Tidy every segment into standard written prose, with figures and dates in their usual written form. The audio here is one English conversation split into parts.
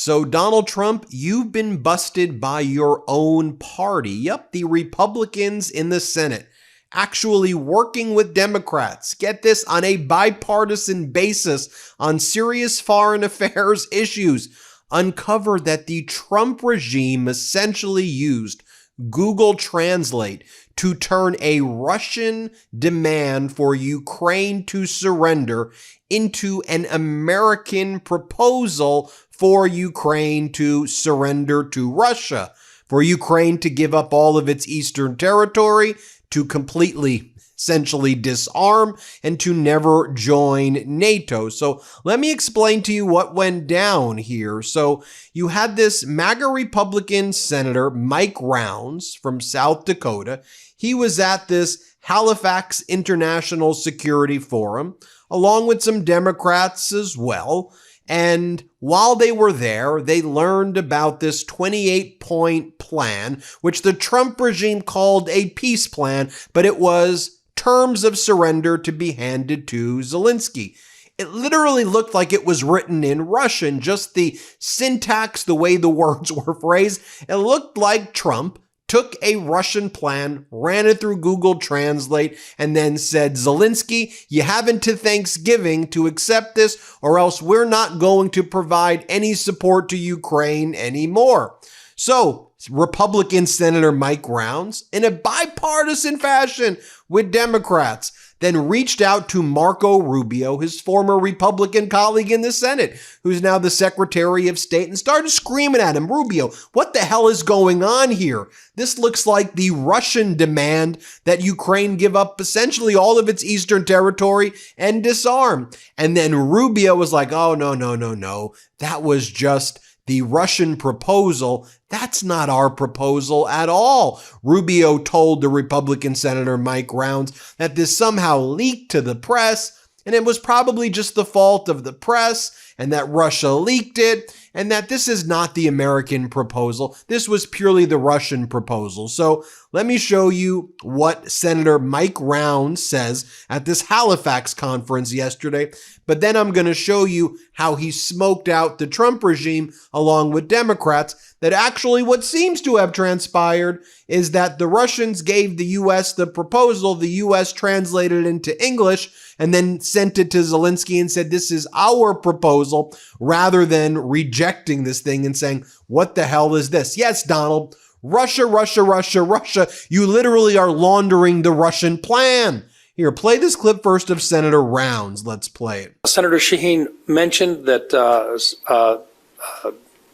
So Donald Trump, you've been busted by your own party. Yep, the Republicans in the Senate actually working with Democrats. Get this, on a bipartisan basis on serious foreign affairs issues, uncovered that the Trump regime essentially used Google Translate to turn a Russian demand for Ukraine to surrender into an American proposal for Ukraine to surrender to Russia, for Ukraine to give up all of its eastern territory, to completely, essentially disarm, and to never join NATO. So let me explain to you what went down here. So you had this MAGA Republican Senator, Mike Rounds from South Dakota. He was at this Halifax International Security Forum, along with some Democrats as well. And while they were there, they learned about this 28-point plan, which the Trump regime called a peace plan, but it was terms of surrender to be handed to Zelenskyy. It literally looked like it was written in Russian, just the syntax, the way the words were phrased. It looked like Trump took a Russian plan, ran it through Google Translate, and then said, Zelenskyy, you have until Thanksgiving to accept this, or else we're not going to provide any support to Ukraine anymore. So, Republican Senator Mike Rounds, in a bipartisan fashion with Democrats, then reached out to Marco Rubio, his former Republican colleague in the Senate, who's now the Secretary of State, and started screaming at him, Rubio, what the hell is going on here? This looks like the Russian demand that Ukraine give up essentially all of its eastern territory and disarm. And then Rubio was like, oh, no. That was just the Russian proposal. That's not our proposal at all. Rubio told the Republican Senator Mike Rounds that this somehow leaked to the press, and it was probably just the fault of the press, and that Russia leaked it, and that this is not the American proposal. This was purely the Russian proposal. So let me show you what Senator Mike Rounds says at this Halifax conference yesterday. But then I'm going to show you how he smoked out the Trump regime along with Democrats, that actually what seems to have transpired is that the Russians gave the U.S. the proposal, the U.S. translated it into English, and then sent it to Zelenskyy and said, this is our proposal, rather than rejecting this thing and saying, what the hell is this? Yes, Donald, Russia. You literally are laundering the Russian plan. Here, play this clip first of Senator Rounds. Let's play it. Senator Shaheen mentioned that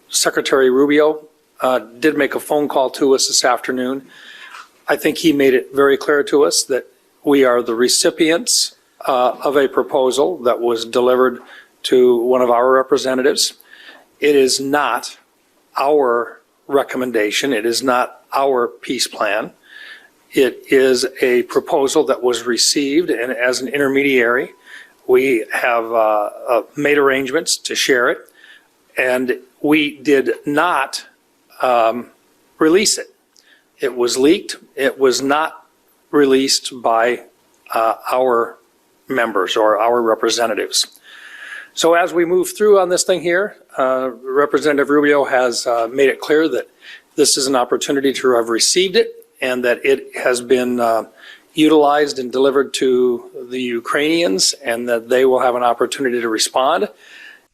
Secretary Rubio did make a phone call to us this afternoon. I think he made it very clear to us that we are the recipients of a proposal that was delivered to one of our representatives. It is not our recommendation. It is not our peace plan. It is a proposal that was received, and as an intermediary, we have made arrangements to share it, and we did not release it. It was leaked. It was not released by our members or our representatives. So as we move through on this thing here, Representative Rubio has made it clear that this is an opportunity to have received it, and that it has been utilized and delivered to the Ukrainians, and that they will have an opportunity to respond.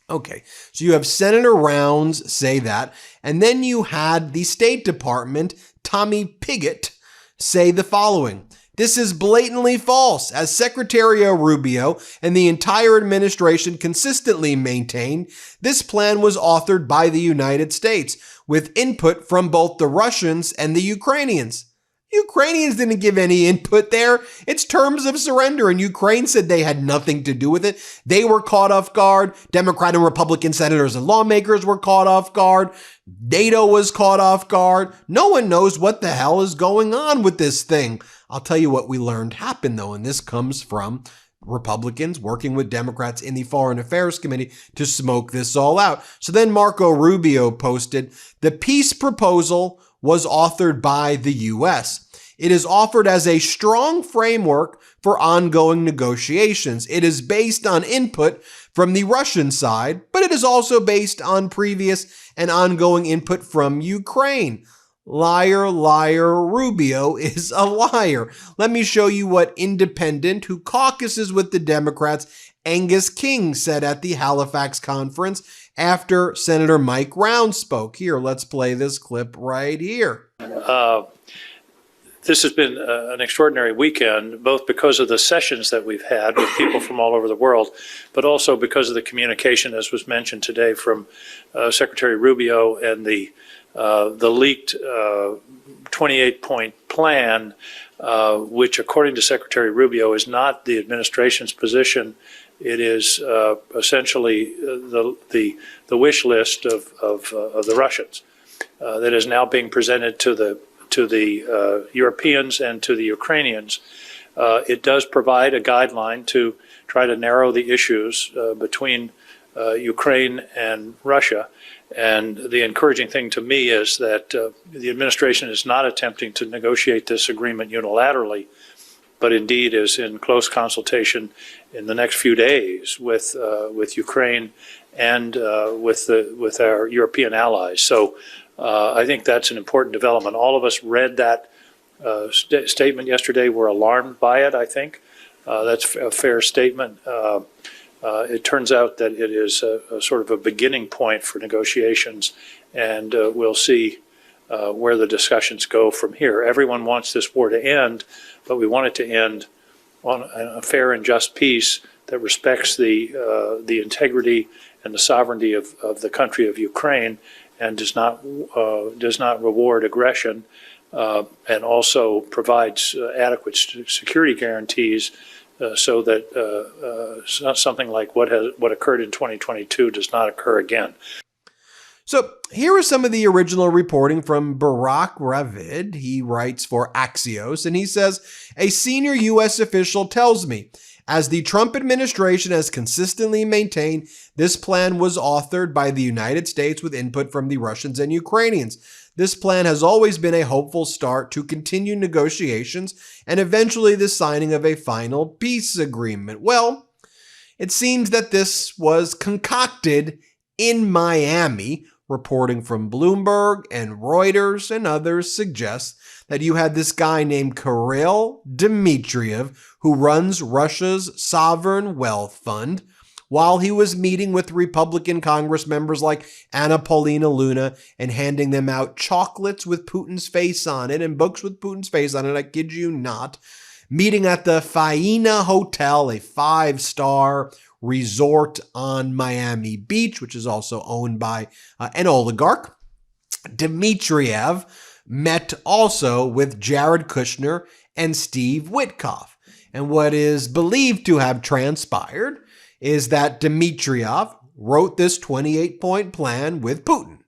Okay, so you have Senator Rounds say that, and then you had the State Department, Tommy Pigott, say the following. This is blatantly false, as Secretary Rubio and the entire administration consistently maintained. This plan was authored by the United States, with input from both the Russians and the Ukrainians. Ukrainians didn't give any input there. It's terms of surrender, and Ukraine said they had nothing to do with it. They were caught off guard. Democrat and Republican senators and lawmakers were caught off guard. NATO was caught off guard. No one knows what the hell is going on with this thing. I'll tell you what we learned happened, though, and this comes from Republicans working with Democrats in the Foreign Affairs Committee to smoke this all out. So then Marco Rubio posted, the peace proposal was authored by the U.S. It is offered as a strong framework for ongoing negotiations. It is based on input from the Russian side, but it is also based on previous and ongoing input from Ukraine. Liar, liar, Rubio is a liar. Let me show you what independent, who caucuses with the Democrats, Angus King said at the Halifax conference after Senator Mike Round spoke. Here, let's play this clip right here. This has been an extraordinary weekend, both because of the sessions that we've had with people from all over the world, but also because of the communication, as was mentioned today, from Secretary Rubio and the leaked 28-point plan, which, according to Secretary Rubio, is not the administration's position. It is essentially the wish list of the Russians that is now being presented to the Europeans and to the Ukrainians. It does provide a guideline to try to narrow the issues between Ukraine and Russia. And the encouraging thing to me is that the administration is not attempting to negotiate this agreement unilaterally, but indeed is in close consultation in the next few days with Ukraine and with our European allies. So I think that's an important development. All of us read that statement yesterday. We're alarmed by it, I think. That's a fair statement. It turns out that it is a sort of a beginning point for negotiations, and we'll see where the discussions go from here. Everyone wants this war to end, but we want it to end on a fair and just peace that respects the integrity and the sovereignty of the country of Ukraine, and does not reward aggression, and also provides adequate security guarantees so that something like what occurred in 2022 does not occur again. So here is some of the original reporting from Barak Ravid. He writes for Axios, and he says, a senior U.S. official tells me, as the Trump administration has consistently maintained, this plan was authored by the United States with input from the Russians and Ukrainians. This plan has always been a hopeful start to continued negotiations and eventually the signing of a final peace agreement. Well, it seems that this was concocted in Miami. Reporting from Bloomberg and Reuters and others suggests that you had this guy named Kirill Dmitriev, who runs Russia's sovereign wealth fund, while he was meeting with Republican Congress members like Anna Paulina Luna and handing them out chocolates with Putin's face on it and books with Putin's face on it, I kid you not, meeting at the Faina Hotel, a 5-star resort on Miami Beach, which is also owned by an oligarch. Dmitriev met also with Jared Kushner and Steve Witkoff. And what is believed to have transpired is that Dmitriev wrote this 28-point plan with Putin,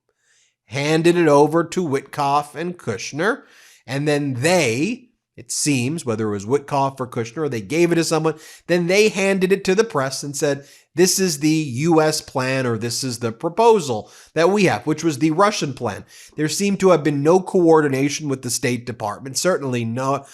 handed it over to Witkoff and Kushner, and then they, it seems, whether it was Witkoff or Kushner, or they gave it to someone, then they handed it to the press and said, this is the U.S. plan, or this is the proposal that we have, which was the Russian plan. There seemed to have been no coordination with the State Department, certainly no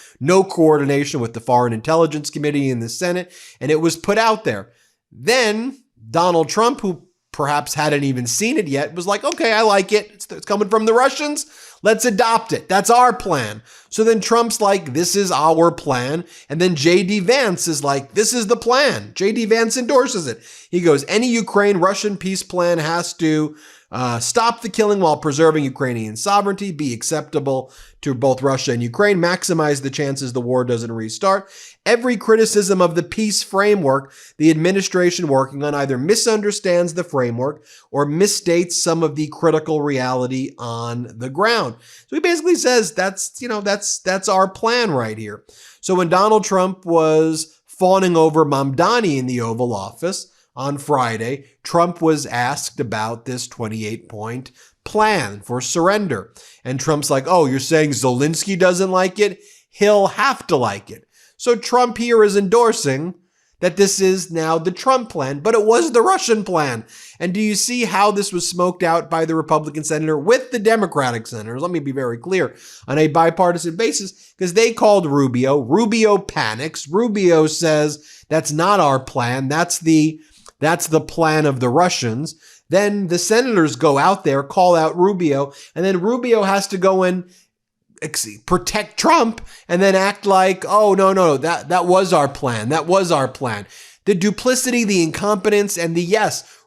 coordination with the Foreign Intelligence Committee in the Senate, and it was put out there. Then Donald Trump, who perhaps hadn't even seen it yet, was like, okay, I like it. It's coming from the Russians. Let's adopt it. That's our plan. So then Trump's like, this is our plan. And then J.D. Vance is like, this is the plan. J.D. Vance endorses it. He goes, any Ukraine-Russian peace plan has to stop the killing while preserving Ukrainian sovereignty, be acceptable to both Russia and Ukraine, maximize the chances the war doesn't restart. Every criticism of the peace framework the administration working on either misunderstands the framework or misstates some of the critical reality on the ground. So he basically says that's our plan right here. So when Donald Trump was fawning over Mamdani in the Oval Office on Friday, Trump was asked about this 28-point plan for surrender. And Trump's like, oh, you're saying Zelenskyy doesn't like it? He'll have to like it. So Trump here is endorsing that this is now the Trump plan, but it was the Russian plan. And do you see how this was smoked out by the Republican senator with the Democratic senators? Let me be very clear, on a bipartisan basis, because they called Rubio. Rubio panics. Rubio says that's not our plan. That's the That's the plan of the Russians. Then the senators go out there, call out Rubio, and then Rubio has to go and protect Trump and then act like, oh, no, that was our plan. That was our plan. The duplicity, the incompetence, and the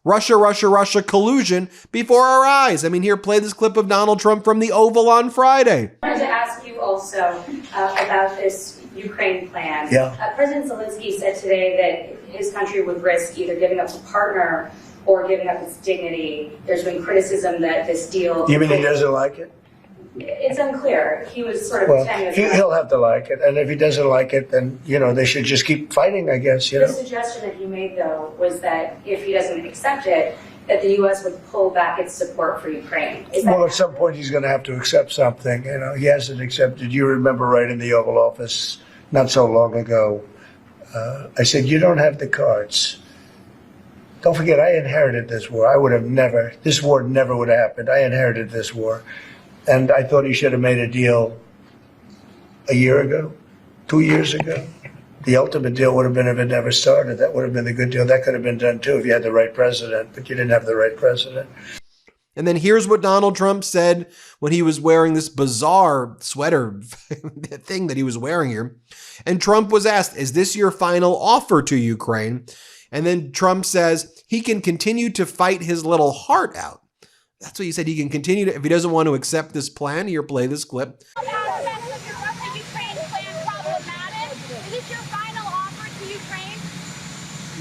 Russia collusion before our eyes. I mean, here, play this clip of Donald Trump from the Oval on Friday. I wanted to ask you also about this Ukraine plan. President Zelenskyy said today that his country would risk either giving up a partner or giving up its dignity. There's been criticism that this deal... You mean he doesn't like it? It's unclear. He was sort of he'll have to like it, and if he doesn't like it, then they should just keep fighting, I guess. The suggestion that you made, though, was that if he doesn't accept it, that the U.S. would pull back its support for Ukraine. Well, at some point he's going to have to accept something. He hasn't accepted. You remember right in the Oval Office not so long ago, I said, you don't have the cards. Don't forget, I inherited this war. This war never would have happened. I inherited this war. And I thought he should have made a deal a year ago, 2 years ago. The ultimate deal would have been if it never started. That would have been the good deal. That could have been done too if you had the right president, but you didn't have the right president. And then here's what Donald Trump said when he was wearing this bizarre sweater thing that he was wearing here. And Trump was asked, is this your final offer to Ukraine? And then Trump says he can continue to fight his little heart out. That's what he said. He can continue to, if he doesn't want to accept this plan, here, play this clip.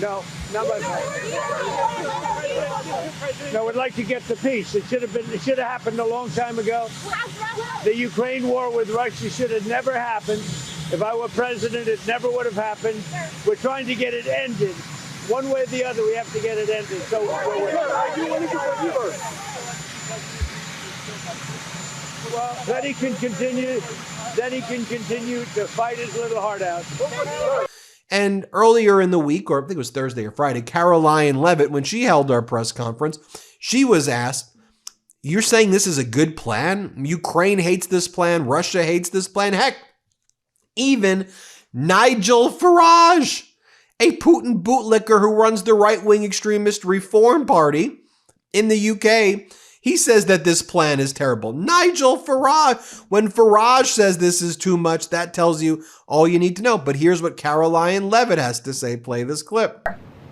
No, not my fault. No, we'd like to get the peace. It should have happened a long time ago. The Ukraine war with Russia should have never happened. If I were president, it never would have happened. We're trying to get it ended. One way or the other, we have to get it ended. So well, then he can continue to fight his little heart out. And earlier in the week, or I think it was Thursday or Friday, Caroline Leavitt, when she held our press conference, she was asked, you're saying this is a good plan? Ukraine hates this plan. Russia hates this plan. Heck, even Nigel Farage, a Putin bootlicker who runs the right-wing extremist Reform Party in the UK, he says that this plan is terrible. Nigel Farage, when Farage says this is too much, that tells you all you need to know. But here's what Caroline Leavitt has to say. Play this clip.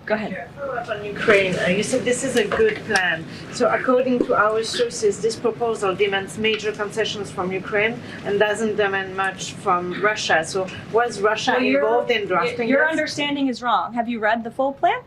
Go ahead. Follow up on Ukraine. You said this is a good plan. So according to our sources, this proposal demands major concessions from Ukraine and doesn't demand much from Russia. So was Russia involved in drafting Your this? understanding is wrong. Have you read the full plan?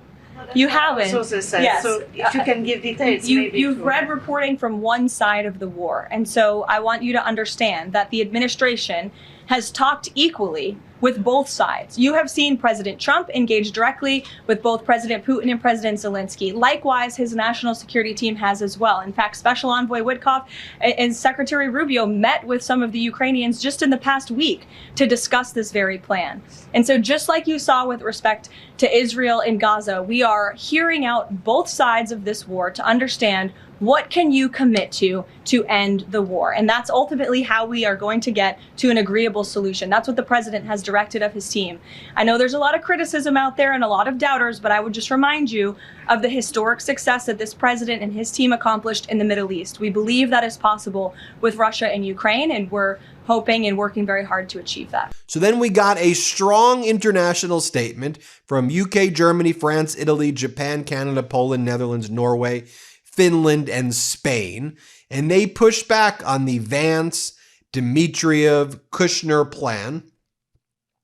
You haven't. Sources said. Yes. So if you can give details, You've read reporting from one side of the war. And so I want you to understand that the administration has talked equally with both sides. You have seen President Trump engage directly with both President Putin and President Zelenskyy. Likewise, his national security team has as well. In fact, Special Envoy Witkoff and Secretary Rubio met with some of the Ukrainians just in the past week to discuss this very plan. And so just like you saw with respect to Israel and Gaza, we are hearing out both sides of this war to understand what can you commit to end the war? And that's ultimately how we are going to get to an agreeable solution. That's what the president has directed of his team. I know there's a lot of criticism out there and a lot of doubters, but I would just remind you of the historic success that this president and his team accomplished in the Middle East. We believe that is possible with Russia and Ukraine, and we're hoping and working very hard to achieve that. So then we got a strong international statement from UK, Germany, France, Italy, Japan, Canada, Poland, Netherlands, Norway, Finland, and Spain. And they pushed back on the Vance, Dmitriev, Kushner plan.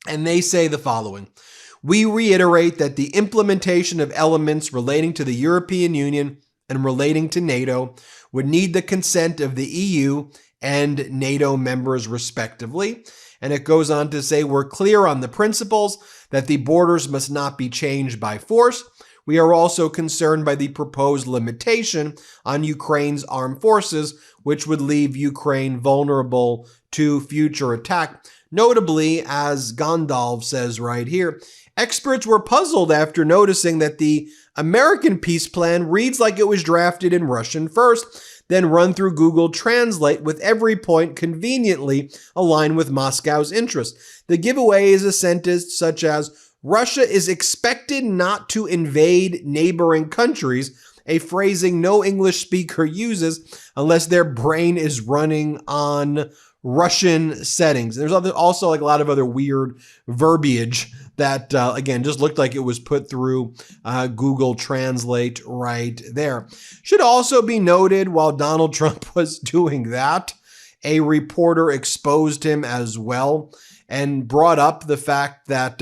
And they say the following: we reiterate that the implementation of elements relating to the European Union and relating to NATO would need the consent of the EU and NATO members respectively. And it goes on to say, we're clear on the principles that the borders must not be changed by force. We are also concerned by the proposed limitation on Ukraine's armed forces, which would leave Ukraine vulnerable to future attack. Notably, as Gandalf says right here, experts were puzzled after noticing that the American peace plan reads like it was drafted in Russian first, then run through Google Translate with every point conveniently aligned with Moscow's interest. The giveaway is a sentence such as, Russia is expected not to invade neighboring countries, a phrasing no English speaker uses unless their brain is running on Russian settings. There's also like a lot of other weird verbiage that, again, just looked like it was put through Google Translate right there. Should also be noted, while Donald Trump was doing that, a reporter exposed him as well and brought up the fact that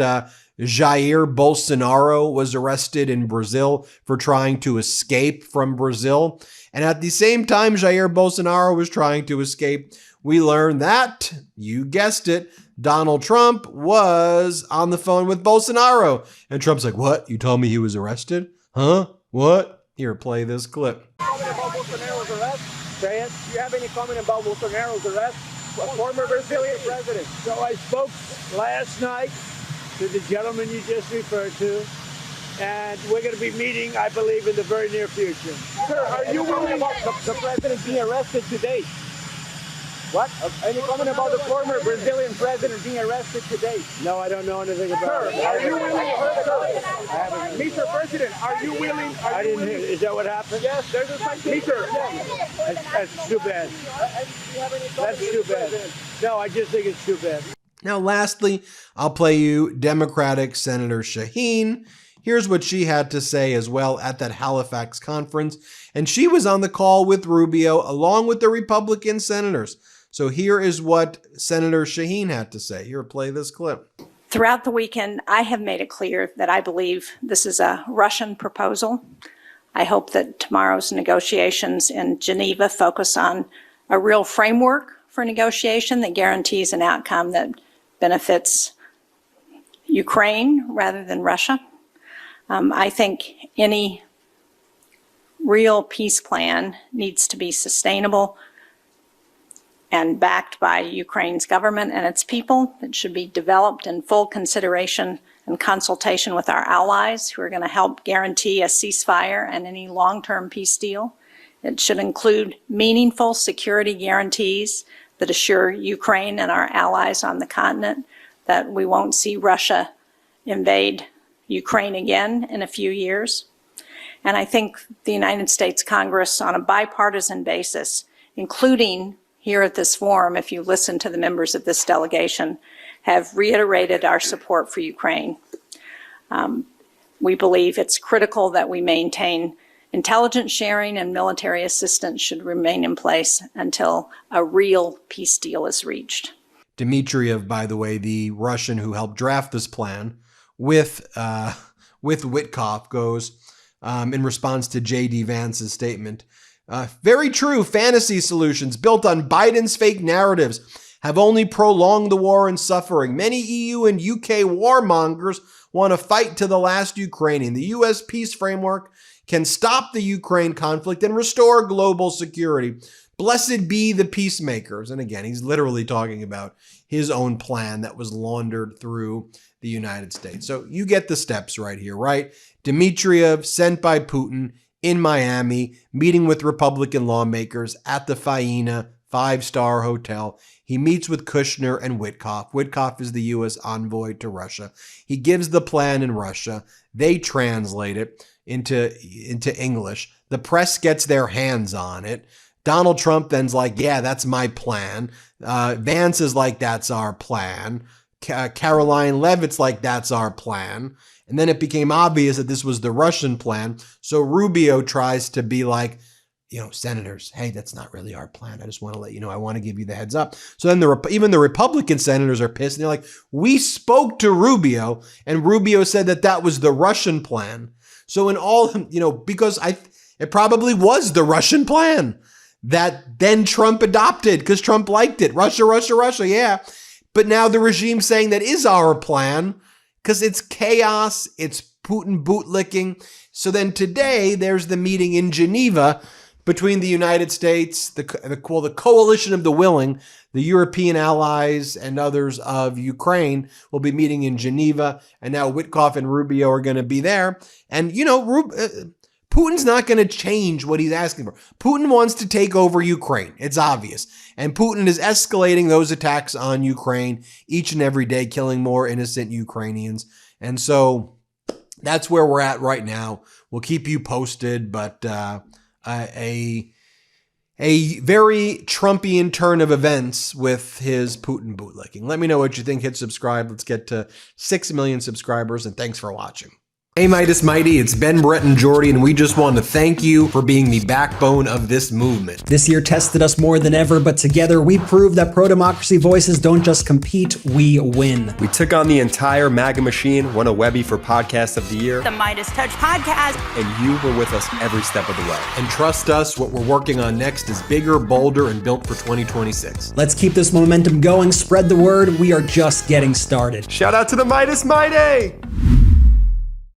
Jair Bolsonaro was arrested in Brazil for trying to escape from Brazil. And at the same time Jair Bolsonaro was trying to escape, we learned that, you guessed it, Donald Trump was on the phone with Bolsonaro. And Trump's like, what? You told me he was arrested? Huh? What? Here, play this clip. Comment about Bolsonaro's arrest? Say it. Do you have any comment about Bolsonaro's arrest? A former Brazilian president. So I spoke last night to the gentleman you just referred to, and we're going to be meeting, I believe, in the very near future. Sir, are you willing about the president being arrested today? What? Any comment about the former Brazilian president being arrested today? No, I don't know anything about it. Are you willing? Mr. President, are you willing? I didn't hear. Is that what happened? Yes, there's a citation. That's too bad. That's too bad. No, I just think it's too bad. Now, lastly, I'll play you Democratic Senator Shaheen. Here's what she had to say as well at that Halifax conference. And she was on the call with Rubio along with the Republican senators. So here is what Senator Shaheen had to say. Here, play this clip. Throughout the weekend, I have made it clear that I believe this is a Russian proposal. I hope that tomorrow's negotiations in Geneva focus on a real framework for negotiation that guarantees an outcome that benefits Ukraine rather than Russia. I think any real peace plan needs to be sustainable and backed by Ukraine's government and its people. It should be developed in full consideration and consultation with our allies who are going to help guarantee a ceasefire and any long-term peace deal. It should include meaningful security guarantees that assure Ukraine and our allies on the continent that we won't see Russia invade Ukraine again in a few years. And I think the United States Congress, on a bipartisan basis, including here at this forum, if you listen to the members of this delegation, have reiterated our support for Ukraine. We believe it's critical that we maintain intelligence sharing and military assistance should remain in place until a real peace deal is reached. Dmitriev, by the way, the Russian who helped draft this plan with Witkoff, goes in response to J.D. Vance's statement. Very true, fantasy solutions built on Biden's fake narratives have only prolonged the war and suffering. Many EU and UK warmongers want to fight to the last Ukrainian. The U.S. peace framework can stop the Ukraine conflict and restore global security. Blessed be the peacemakers. And again, he's literally talking about his own plan that was laundered through the United States. So you get the steps right here, right? Dmitriev sent by Putin in Miami, meeting with Republican lawmakers at the Faina 5-star hotel. He meets with Kushner and Witkoff. Witkoff is the U.S. envoy to Russia. He gives the plan in Russia. They translate it into English. The press gets their hands on it. Donald Trump then's like, yeah, that's my plan. Vance is like, that's our plan. Caroline Leavitt's like, that's our plan. And then it became obvious that this was the Russian plan. So Rubio tries to be like, senators, hey, that's not really our plan. I just want to let you know. I want to give you the heads up. So then even the Republican senators are pissed. And they're like, we spoke to Rubio, and Rubio said that was the Russian plan. So in all, because it probably was the Russian plan that then Trump adopted because Trump liked it. Russia, yeah. But now the regime's saying that is our plan because it's chaos, it's Putin bootlicking. So then today there's the meeting in Geneva between the United States, the coalition of the willing, the European allies and others of Ukraine will be meeting in Geneva. And now Witkoff and Rubio are going to be there. And, Putin's not going to change what he's asking for. Putin wants to take over Ukraine. It's obvious. And Putin is escalating those attacks on Ukraine each and every day, killing more innocent Ukrainians. And so that's where we're at right now. We'll keep you posted, but a very Trumpian turn of events with his Putin bootlicking. Let me know what you think. Hit subscribe. Let's get to 6 million subscribers, and thanks for watching. Hey Midas Mighty, it's Ben, Brett, and Jordy, and we just want to thank you for being the backbone of this movement. This year tested us more than ever, but together we proved that pro-democracy voices don't just compete, we win. We took on the entire MAGA machine, won a Webby for Podcast of the Year, the MeidasTouch podcast, and you were with us every step of the way. And trust us, what we're working on next is bigger, bolder, and built for 2026. Let's keep this momentum going, spread the word, we are just getting started. Shout out to the Midas Mighty!